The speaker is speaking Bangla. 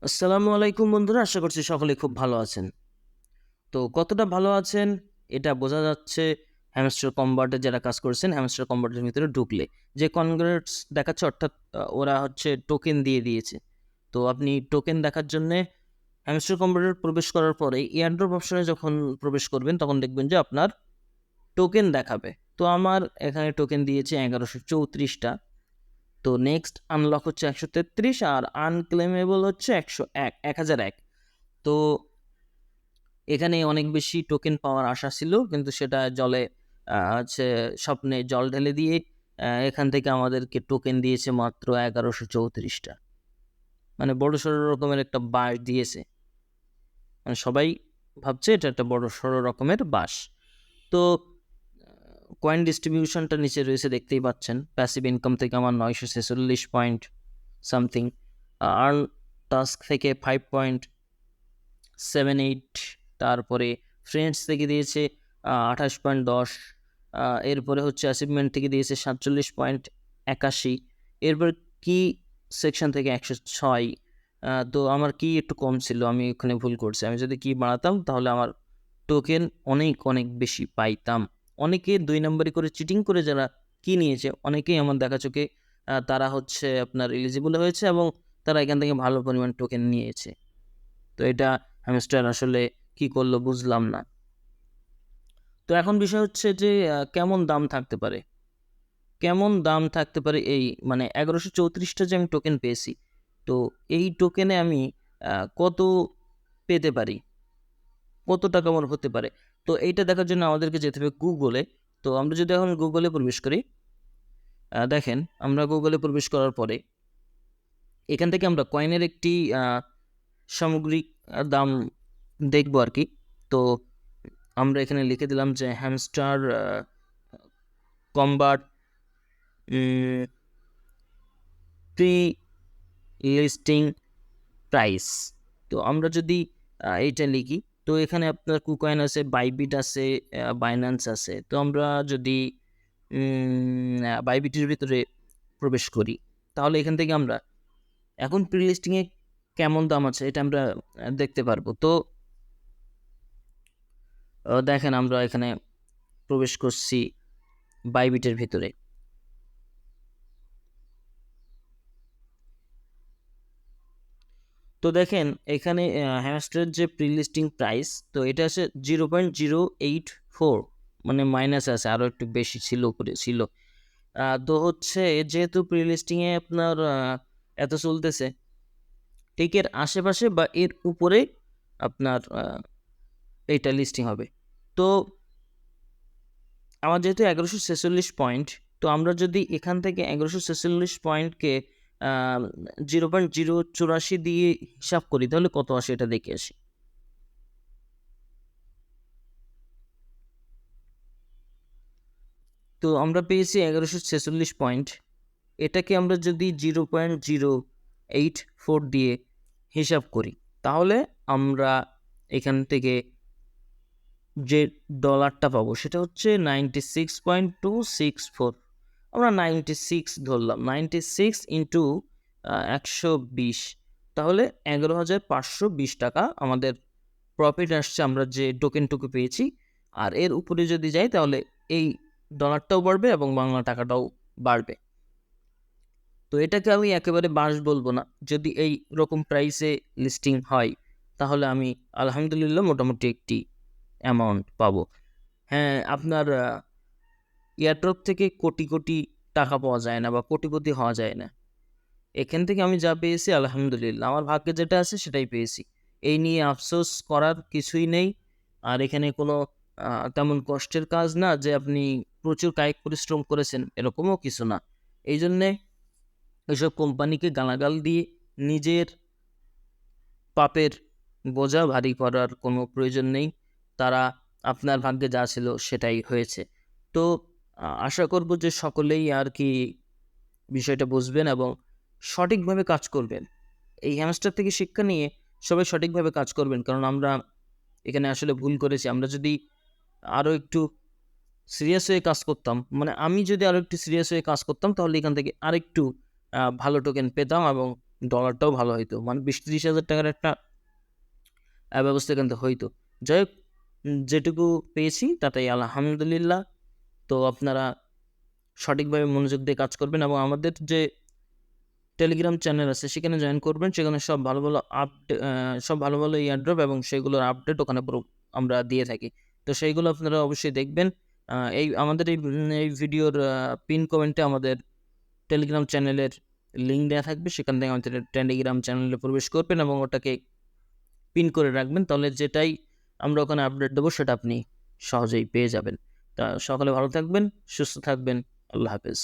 আসসালামু আলাইকুম বন্ধুরা, আশা করছি সকলে খুব ভালো আছেন। তো কতটা ভালো আছেন এটা বোঝা যাচ্ছে হ্যামস্টার কম্বাটে যারা কাজ করছেন, হ্যামস্টার কম্বাটের ভিতরে ঢুকলে। যে কনগ্রেটস দেখাচ্ছে অর্থাৎ ওরা হচ্ছে টোকেন দিয়ে দিয়েছে। তো আপনি টোকেন দেখার জন্যে হ্যামস্টার কম্বাটে প্রবেশ করার পরেই এয়ারড্রপ অপশনে যখন প্রবেশ করবেন তখন দেখবেন যে আপনার টোকেন দেখাবে। তো আমার এখানে টোকেন দিয়েছে ১১৩৪ টা। তো নেক্সট আনলক হচ্ছে ১৩৩ আর আনক্লেমেবল হচ্ছে ১০০১। তো এখানে অনেক বেশি টোকেন পাওয়ার আশা ছিল, কিন্তু সেটা জলে হচ্ছে স্বপ্নে জল ঢেলে দিয়ে এখান থেকে আমাদেরকে টোকেন দিয়েছে মাত্র ১১৩৪ টা। মানে বড়সড় রকমের একটা বাঁশ দিয়েছে। মানে সবাই ভাবছে এটা একটা বড়সড় রকমের বাঁশ। তো কয়েন ডিস্ট্রিবিউশনটা নিচে রয়েছে দেখতেই পাচ্ছেন। প্যাসিভ ইনকাম থেকে আমার ৯৪৬ পয়েন্ট সামথিং, আর্ন টাস্ক থেকে 5.78, তারপরে ফ্রেন্ডস থেকে দিয়েছে ২৮.১০, এরপরে হচ্ছে অ্যাচিভমেন্ট থেকে দিয়েছে ৪৭.৮১, এরপর কি সেকশন থেকে ১০৬। তো আমার কি একটু কম ছিল, আমি ওখানে ভুল করছি। আমি যদি কি বাড়াতাম তাহলে আমার টোকেন অনেক অনেক বেশি পাইতাম। অনেকে ২ নাম্বারি করে চিটিং করে যারা কি নিয়েছে, অনেকেই আমার দেখা চোখে তারা হচ্ছে আপনার এলিজিবল হয়েছে এবং তারা এখান থেকে ভালো পরিমাণ টোকেন নিয়েছে। তো এটা হ্যামস্টার আসলে কি করলো বুঝলাম না। তো এখন বিষয় হচ্ছে যে কেমন দাম থাকতে পারে? কেমন দাম থাকতে পারে এই মানে ১১৩৪ টা যে আমি টোকেন পেয়েছি, তো এই টোকেনে আমি কত পেতে পারি? কত টাকা আমার হতে পারে? তো এইটা দেখার জন্য আমাদেরকে যেতে হবে গুগলে। তো আমরা যদি এখন গুগলে প্রবেশ করি, দেখেন আমরা গুগলে প্রবেশ করার পরে এখান থেকে আমরা কয়েনের একটি সামগ্রিক দাম দেখবো আরকি। তো আমরা এখানে লিখে দিলাম যে hamster combat pre listing price. তো আমরা যদি এইটা লিখি, তো এখানে আপনার কুকয়েন আছে, বাইবিট আছে, বাইন্যান্স আছে। তো আমরা যদি বাইবিটের ভিতরে প্রবেশ করি, তাহলে এখান থেকে আমরা এখন প্রি লিস্টিংয়ে কেমন দাম আছে এটা আমরা দেখতে পারবো। তো দেখেন আমরা এখানে প্রবেশ করছি বাইবিটের ভিতরে। তো দেখেন এখানে হ্যামস্টারের যে প্রি লিস্টিং প্রাইস, তো এটা আছে 0.084, মানে মাইনাস আছে, আরও একটু বেশি ছিল, উপরে ছিল। তো হচ্ছে যেহেতু প্রি লিস্টিংয়ে আপনার এত চলতেছে, ঠিক এর আশেপাশে বা এর উপরে আপনার এইটা লিস্টিং হবে। তো আমার যেহেতু ১১৪৬ পয়েন্ট, তো আমরা যদি এখান থেকে ১১৪৬ পয়েন্টকে 0.084 দিয়ে হিসাব করি তাহলে কত আসে এটা দেখে আসি। তো আমরা পেয়েছি ১১৪৬ পয়েন্ট। এটাকে আমরা যদি 0.084 দিয়ে হিসাব করি, তাহলে আমরা এখান থেকে যে ডলারটা পাবো সেটা হচ্ছে 96.264। আমরা 96 ধরলাম। 96 ইন্টু ১২০, তাহলে ১১,৫২০ টাকা আমাদের প্রফিট আসছে আমরা যে টোকেনটুকু পেয়েছি। আর এর উপরে যদি যাই তাহলে এই ডলারটাও বাড়বে এবং বাংলা টাকাটাও বাড়বে। তো এটাকে আমি একেবারে বাস বলবো না। যদি এই রকম প্রাইসে লিস্টিং হয়, তাহলে আমি আলহামদুলিল্লাহ মোটামুটি একটি অ্যামাউন্ট পাবো। হ্যাঁ, আপনার এয়ারড্রপ থেকে কোটি, কোটি টাকা পাওয়া যায় না বা কোটিপতি হওয়া যায় না। এখান থেকে আমি যা পেয়েছি আলহামদুলিল্লাহ। আমার ভাগ্যে যেটা আছে সেটাই পেয়েছি। এই নিয়ে আফসোস করার কিছুই নেই। আর এখানে কোনো তেমন কষ্টের কাজ না যে আপনি প্রচুর কায়িক পরিশ্রম করেছেন, এরকমও কিছু না। এইজন্যে এসব কোম্পানিকে গালাগাল দিয়ে নিজের পাপের বোঝা ভারী করার কোনো প্রয়োজন নেই। তারা আপনার ভাগ্যে যা ছিল সেটাই হয়েছে। তো আশা করব যে সকলেই আরকি বিষয়টা বুঝবেন এবং সঠিকভাবে কাজ করবেন। এই হ্যামস্টার থেকে শিক্ষা নিয়ে সবাই সঠিকভাবে কাজ করবেন। কারণ আমরা এখানে আসলে ভুল করেছি। আমরা যদি আরো একটু সিরিয়াস হয়ে কাজ করতাম, মানে আমি যদি আরো একটু সিরিয়াস হয়ে কাজ করতাম তাহলে এখান থেকে আরেকটু ভালো টোকেন পেতাম এবং ডলারটাও ভালো হইতো, মানে 20-30 হাজার টাকার একটা ব্যবস্থা কিন্তু হইতো। যাই হোক, যেটুকু পেয়েছি তাতেই আলহামদুলিল্লাহ। তো আপনারা সঠিকভাবে মনোযোগ দিয়ে কাজ করবেন এবং আমাদের যে টেলিগ্রাম চ্যানেল আছে সেখানে জয়েন করবেন। সেখানে সব ভালো ভালো এয়ারড্রপ এবং সেগুলোর আপডেট ওখানে আমরা দিয়ে থাকি। তো সেইগুলো আপনারা অবশ্যই দেখবেন। আমাদের এই ভিডিওর পিন কমেন্টে আমাদের টেলিগ্রাম চ্যানেলের লিঙ্ক দেওয়া থাকবে। সেখান থেকে আমাদের টেলিগ্রাম চ্যানেলে প্রবেশ করবেন এবং ওটাকে পিন করে রাখবেন। তাহলে যেটাই আমরা ওখানে আপডেট দেবো সেটা আপনি সহজেই পেয়ে যাবেন। তা সকলে ভালো থাকবেন, সুস্থ থাকবেন। আল্লাহ হাফেজ।